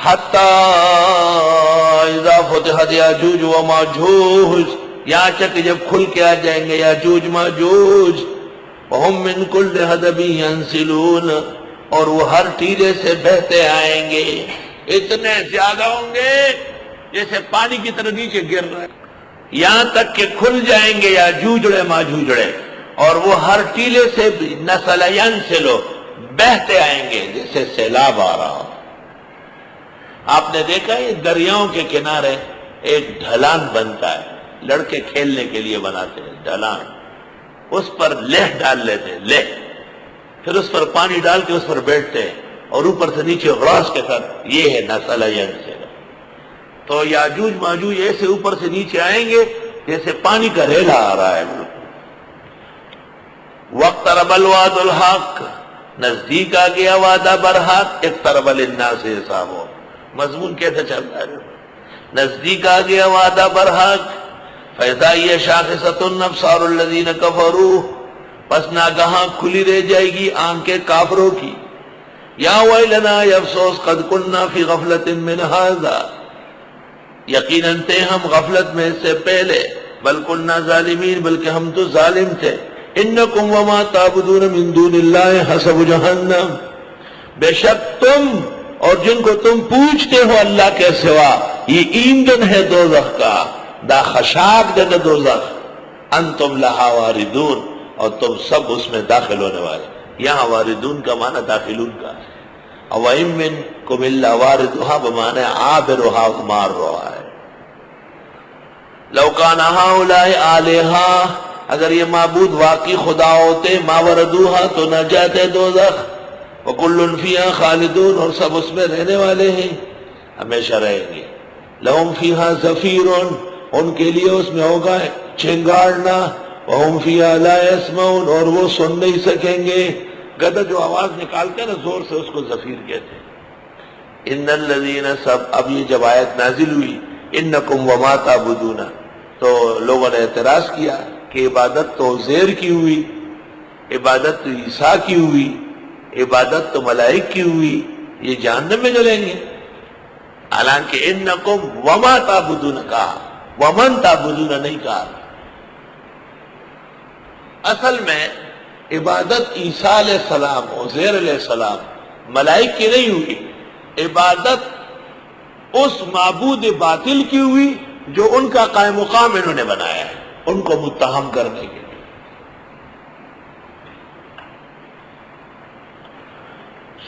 حتی اذا فتحت یاجوج و ماجوج، یہاں تک جب کھل کے آ جائیں گے یاجوج ماجوج، وہم من کل حدب ینسلون، اور وہ ہر ٹیلے سے بہتے آئیں گے، اتنے زیادہ ہوں گے جیسے پانی کی طرح نیچے گر رہے، یہاں تک کہ کھل جائیں گے یاجوجڑے ماجوجڑے، اور وہ ہر ٹیلے سے نسل ینسلو، بہتے آئیں گے جیسے سیلاب آ رہا ہو۔ آپ نے دیکھا یہ دریاؤں کے کنارے ایک ڈھلان بنتا ہے، لڑکے کھیلنے کے لیے بناتے ہیں ڈھلان، اس پر لہ ڈال لیتے ہیں، لہ، پھر اس پر پانی ڈال کے اس پر بیٹھتے ہیں اور اوپر سے نیچے غراس کے ساتھ، یہ ہے نسل ینسلو۔ تو یاجوج ماجوج ایسے اوپر سے نیچے آئیں گے جیسے پانی کا ریلا آ رہا ہے۔ واقترب الوعد الحق، نزدیک آ گیا وعدہ برحق، اقترب للناس حسابهم، مضمون کیسے چلتا ہے، نزدیک آ گیا وعدہ برحق، فَإِذَا هِيَ شَاخِصَةٌ أَبْصَارُ الَّذِينَ كَفَرُوا، پس ناگہاں کھلی رہ جائے گی آنکھیں کافروں کی، یا ویلنا یا افسوس قد كنا فی غفلۃ من هذا، یقیناً تھے ہم غفلت میں اس سے پہلے، بل كنا ظالمین، بلکہ ہم تو ظالم تھے، انکم وما تعبدون من دون اللہ حسب جہنم، بے شک تم اور جن کو تم پوچھتے ہو اللہ کے سوا، یہ ایندھن ہے دوزخ کا، دا خشاک دے دوزخ، انتم لہا واردون، اور تم سب اس میں داخل ہونے والے، یہاں واردون کا معنی داخلون کا ہے، وَإِن مِّنكُمْ إِلَّا وَارِدُهَا بمعنی عابرها مار رہا ہے۔ لَوْ كَانَ هَؤُلَاءِ آلِهَةً، اگر یہ معبود واقعی خدا ہوتے، ما وردوها، تو نہ جاتے دوزخ، وَكُلٌّ فِيهَا خَالِدُونَ، اور سب اس میں رہنے والے ہیں، ہمیشہ رہیں گے، لَهُمْ فِيهَا زَفِيرٌ، ان کے لیے اس میں ہوگا چنگاڑنا، وَهُمْ فِيهَا لَا يَسْمَعُونَ، اور وہ سن نہیں سکیں گے، گدھا جو آواز نکالتے ہیں نا زور سے، اس کو زفیر کہتے ہیں۔ ان الذین، سب، اب یہ جب آیت نازل ہوئی انکم وما تعبدون، تو لوگوں نے اعتراض کیا کہ عبادت تو عزیر کی ہوئی، عبادت تو عیسیٰ کی ہوئی، عبادت تو ملائک کی ہوئی، یہ جہنم میں جلیں گے، حالانکہ انکم وما تعبدون کہا، ومن تعبدون نہیں کہا۔ اصل میں عبادت عیسیٰ علیہ السلام، عزیر علیہ السلام، ملائک کی نہیں ہوئی، عبادت اس معبود باطل کی ہوئی جو ان کا قائم مقام انہوں نے بنایا ہے، ان کو متہم کرنے کے لیے۔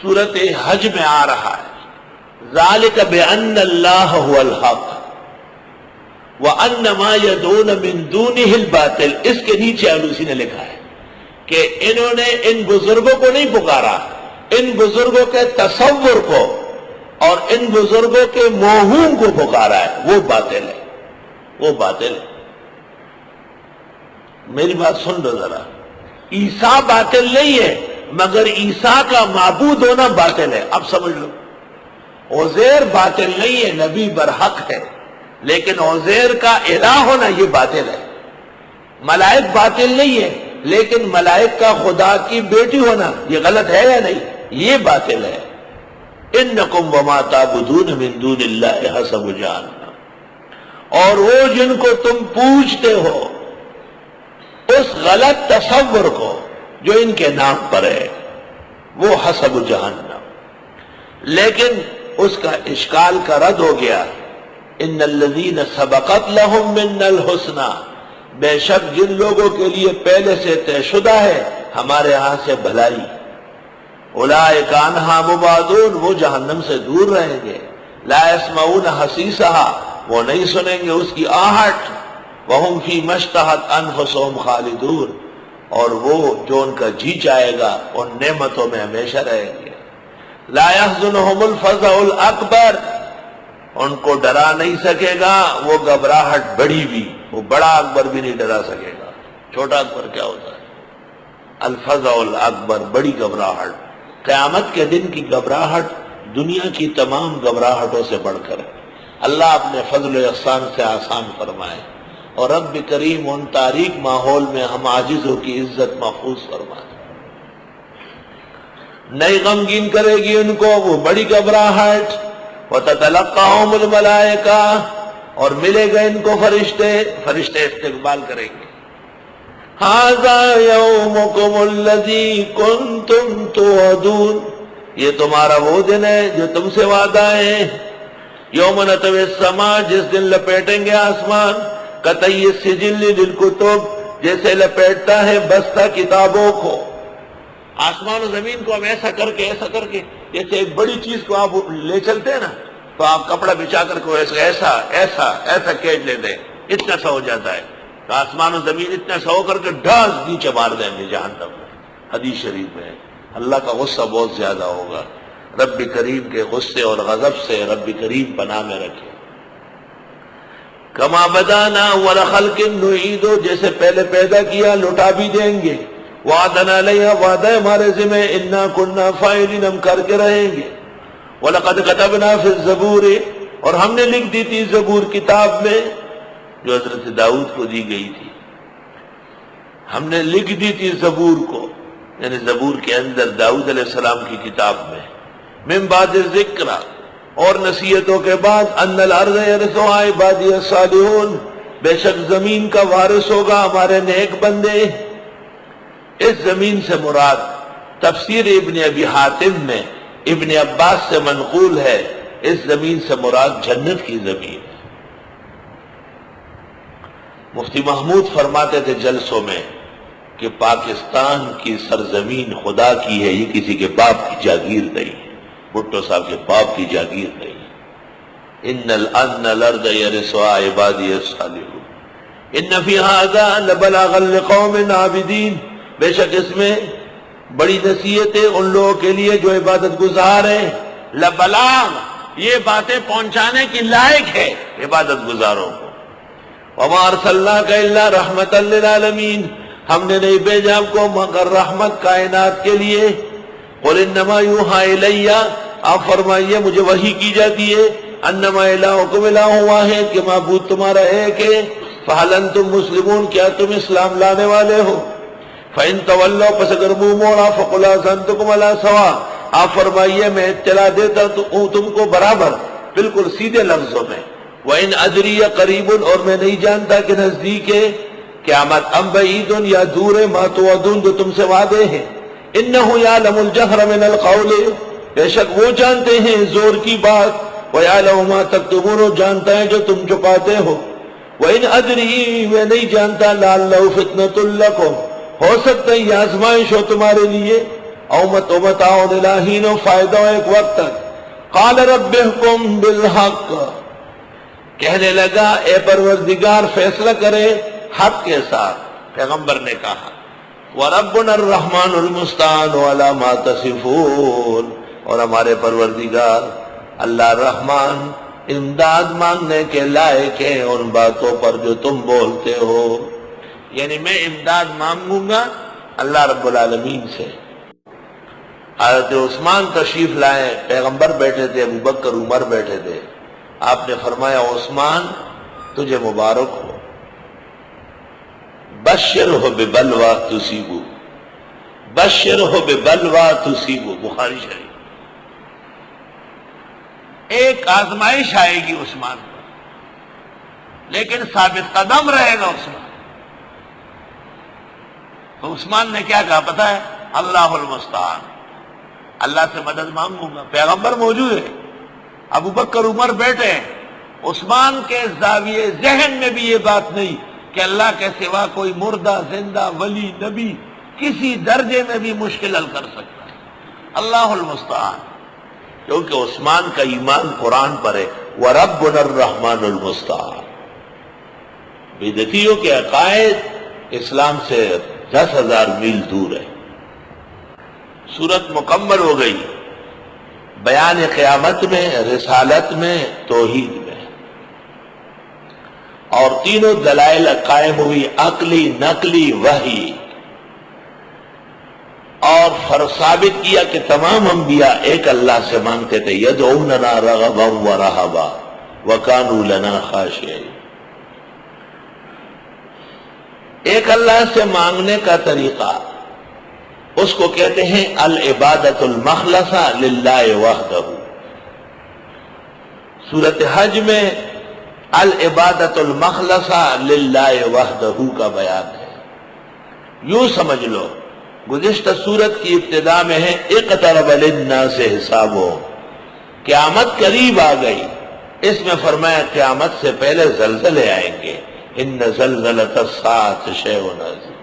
سورۃ حج میں آ رہا ہے ذالک بأن اللہ هو الحق وأن ما يدعون من دونه الباطل، اس کے نیچے آلوسی نے لکھا ہے کہ انہوں نے ان بزرگوں کو نہیں پکارا، ان بزرگوں کے تصور کو اور ان بزرگوں کے موہوم کو پکارا ہے، وہ باطل ہے، وہ باطل ہے۔ میری بات سن لو ذرا، عیسیٰ باطل نہیں ہے، مگر عیسیٰ کا معبود ہونا باطل ہے، اب سمجھ لو۔ عزیر باطل نہیں ہے، نبی برحق ہے، لیکن عزیر کا الہ ہونا یہ باطل ہے۔ ملائک باطل نہیں ہے، لیکن ملائک کا خدا کی بیٹی ہونا یہ غلط ہے یا نہیں، یہ باطل ہے۔ انکم وما تعبدون من دون اللہ حسب جہنم، اور وہ جن کو تم پوچھتے ہو اس غلط تصور کو جو ان کے نام پر ہے، وہ حسب جہنم۔ لیکن اس کا اشکال کا رد ہو گیا، ان الذین سبقت لہم من الحسنی، بے شک جن لوگوں کے لیے پہلے سے طے شدہ ہے ہمارے ہاں سے بھلائی، اولئک عنہا مبعدون، وہ جہنم سے دور رہیں گے، لا یسمعون حسیسہا، وہ نہیں سنیں گے اس کی آہٹ، وہم فی ما اشتہت انفسہم خالدون، اور وہ جو ان کا جی چاہے گا ان نعمتوں میں ہمیشہ رہیں گے، لا یحزنہم الفزع الاکبر، ان کو ڈرا نہیں سکے گا وہ گھبراہٹ بڑی بھی، وہ بڑا اکبر بھی نہیں ڈرا سکے گا۔ چھوٹا اکبر کیا ہوتا ہے؟ الفزع الاکبر، بڑی گھبراہٹ۔ قیامت کے دن کی گھبراہٹ دنیا کی تمام گھبراہٹوں سے بڑھ کر ہے۔ اللہ اپنے فضل و احسان سے آسان فرمائے، اور رب کریم ان تاریک ماحول میں ہم عاجزوں کی عزت محفوظ فرمائے۔ نئی غمگین کرے گی ان کو وہ بڑی گھبراہٹ، وَتَتَلَقَّاهُمُ الْمَلَائِكَةُ اور ملے گا ان کو فرشتے استقبال کریں گے. هَذَا يَوْمُكُمُ الَّذِي كُنْتُمْ تُوعَدُونَ یہ تمہارا وہ دن ہے جو تم سے وعدہ ہے. یوم نطوی السماء جس دن لپیٹیں گے آسمان قطعی السجل للکتب جیسے لپیٹتا ہے بستہ کتابوں کو. آسمان و زمین کو ہم ایسا کر کے جیسے ایک بڑی چیز کو آپ لے چلتے ہیں نا تو آپ کپڑا بچا کر کو ایسا کھینچ لیتے ہیں اتنا سا ہو جاتا ہے. تو آسمان و زمین اتنا سا ہو کر کے ڈھاس نیچے مار دیں گے جہنم میں. حدیث شریف میں اللہ کا غصہ بہت زیادہ ہوگا. رب کریم کے غصے اور غضب سے رب کریم پناہ میں رکھے. کما بدانا اول خلق نعید جیسے پہلے پیدا کیا لوٹا بھی دیں گے. وعدنا علیہ وعدہ ہمارے ذمہ انا کنا فاعلین ہم کر کے رہیں گے. وَلَقَدْ كَتَبْنَا فِي الزَّبُورِ اور ہم نے لکھ دی تھی زبور کتاب میں جو حضرت داؤد کو دی گئی تھی. ہم نے لکھ دی تھی زبور کو یعنی زبور کے اندر داؤد علیہ السلام کی کتاب میں من بعد ذکر اور نصیحتوں کے بعد ان الارض یرثها عبادی الصالحون بے شک زمین کا وارث ہوگا ہمارے نیک بندے. اس زمین سے مراد تفسیر ابن ابی حاتم میں ابن عباس سے منقول ہے اس زمین سے مراد جنت کی زمین. مفتی محمود فرماتے تھے جلسوں میں کہ پاکستان کی سرزمین خدا کی ہے یہ کسی کے باپ کی جاگیر نہیں ہے. بھٹو صاحب کے باپ کی جاگیر نہیں. ان الارض یرثها عبادی الصالحون ان فی ھذا لبلاغا لقوم عابدین بے شک اس میں بڑی نصیحت ہے ان لوگوں کے لیے جو عبادت گزار ہیں. لبلاغ یہ باتیں پہنچانے کی لائق ہے عبادت گزاروں کو. وما ارسلناک الا رحمتا للعالمین ہم نے نہیں بھیجا ہم کو مگر رحمت کائنات کے لیے. قل انما یوحی الی آپ فرمائیے مجھے وحی کی جاتی ہے انما الہکم الہ واحد کہ معبود تمہارا ایک ہے. فہل انتم مسلمون کیا تم اسلام لانے والے ہو. فَإِن تَوَلَّوْا پس اگر منہ موڑا فَقُلْ أَذَنْتُكُمْ عَلَىٰ سَوَاءٍ آپ فرمائیے میں اطلاع دیتا ہوں تم کو برابر بالکل سیدھے لفظوں میں. وَإِنْ أَدْرِيَ قَرِيبٌ اور میں نہیں جانتا کہ نزدیک ہے قیامت ام بعید یا دور ہے ما توعدون جو تم سے وعدے ہیں. إِنَّهُ يَعْلَمُ الْجَهْرَ مِنَ الْقَوْلِ بے شک وہ جانتے ہیں زور کی بات. وَيَعْلَمُ مَا تَكْتُمُونَ جانتا ہے جو تم چھپاتے ہو. وَإِنْ أَدْرِي میں نہیں جانتا لَعَلَّهُ فِتْنَةٌ لَكُمْ ہو سکتا ہے یہ آزمائش ہو تمہارے لیے. او متاع الہین فائدہ ہو ایک وقت تک. قال رب احکم بالحق کہنے لگا اے پروردگار فیصلہ کرے حق کے ساتھ. پیغمبر نے کہا وربنا الرحمن المستعان علی ما تصفون اور ہمارے پروردگار اللہ رحمان امداد مانگنے کے لائق ہے ان باتوں پر جو تم بولتے ہو. یعنی میں امداد مانگوں گا اللہ رب العالمین سے. حضرت عثمان تشریف لائے پیغمبر بیٹھے تھے ابو بکر عمر بیٹھے تھے. آپ نے فرمایا عثمان تجھے مبارک ہو بشرہ ببلوى تصیبو بشرہ ببلوى تصیبو بخاری شریف. ایک آزمائش آئے گی عثمان پر لیکن ثابت قدم رہے گا عثمان. تو عثمان نے کیا کہا پتہ ہے اللہ المستعان اللہ سے مدد مانگوں گا. پیغمبر موجود ہے ابو بکر عمر بیٹھے ہیں. عثمان کے زاویے ذہن میں بھی یہ بات نہیں کہ اللہ کے سوا کوئی مردہ زندہ ولی نبی کسی درجے میں بھی مشکل حل کر سکتا ہے. اللہ المستعان کیونکہ عثمان کا ایمان قرآن پر ہے وَرَبُّنَا الرَّحْمَنُ الْمُسْتَعَانُ. بدعتیوں کے عقائد اسلام سے 10,000 میل دور ہے. سورت مکمل ہو گئی بیان قیامت میں رسالت میں توحید میں اور تینوں دلائل قائم ہوئی عقلی نقلی وحی. اور ثابت کیا کہ تمام انبیاء ایک اللہ سے مانگتے تھے یدعوننا رغبا ورہبا وکانوا لنا خاشعین. ایک اللہ سے مانگنے کا طریقہ اس کو کہتے ہیں العبادت المخلصہ للہ وحدہ. سورت حج میں العبادت المخلصہ للہ وحدہ کا بیان ہے۔ یوں سمجھ لو گزشتہ سورت کی ابتدا میں ہے اقترب للناس حسابهم، قیامت قریب آ گئی۔ اس میں فرمایا قیامت سے پہلے زلزلے آئیں گے، ان زلزلۃ الساعۃ شیء عظیم۔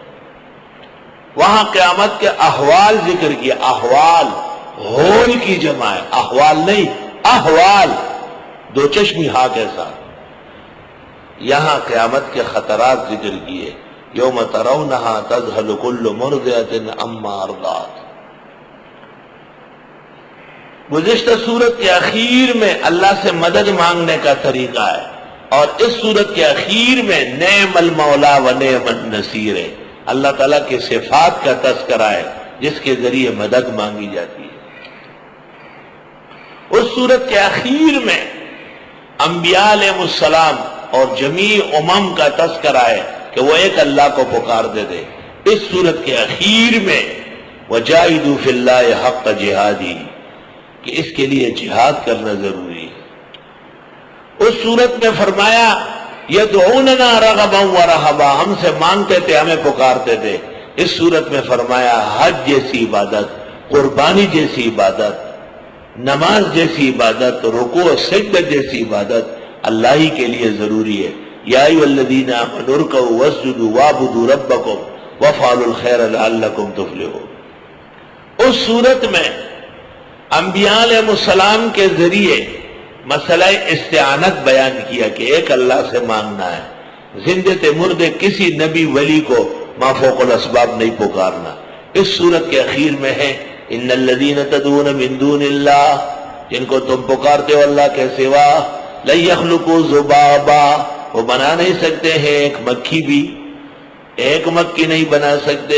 وہاں قیامت کے احوال ذکر کیا، احوال ہول کی جمع ہے، احوال نہیں، احوال دو چشمی ہا کے ساتھ۔ یہاں قیامت کے خطرات ذکر کیے، یوم ترونہا تذہل کل مرضعۃ عما ارضعت۔ گزشتہ سورت کے اخیر میں اللہ سے مدد مانگنے کا طریقہ ہے، اور اس سورت کے اخیر میں نعم المولا و نعم النصیر ہے، اللہ تعالیٰ کی صفات کا تذکرہ ہے جس کے ذریعے مدد مانگی جاتی ہے۔ اس سورت کے اخیر میں انبیاء علیہ السلام اور جمیع امم کا تذکرہ ہے کہ وہ ایک اللہ کو پکارتے تھے۔ اس سورت کے اخیر میں وجاہدوا فی اللہ حق جہادی، کہ اس کے لیے جہاد کرنا ضروری ہے۔ اس سورت میں فرمایا یدعوننا رغبا ورہبا، ہم سے مانگتے تھے، ہمیں پکارتے تھے۔ اس سورت میں فرمایا حج جیسی عبادت، قربانی جیسی عبادت، نماز جیسی عبادت، رکوع و سجدہ جیسی عبادت اللہ ہی کے لیے ضروری ہے۔ یا ایھا الذین آمنوا ارکعوا واسجدوا واعبدوا ربکم وافعلوا الخیر لعلکم تفلحون۔ اس سورت میں انبیاء علیہ السلام کے ذریعے مسئلہ استعانت بیان کیا کہ ایک اللہ سے مانگنا ہے، زندے تے مردے کسی نبی ولی کو ما فوق الاسباب نہیں پکارنا۔ اس سورت کے اخیر میں ہے ان الذین تدعون من دون اللہ، جن کو تم پکارتے ہو اللہ کے سوا، لن یخلقوا ذبابا، وہ بنا نہیں سکتے ہیں ایک مکھی بھی، ایک مکھی نہیں بنا سکتے۔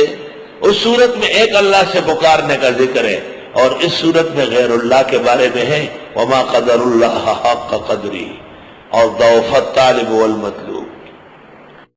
اس سورت میں ایک اللہ سے پکارنے کا ذکر ہے، اور اس صورت میں غیر اللہ کے بارے میں ہے وما قدر اللہ حق قدری، اور ضعف الطالب والمطلوب۔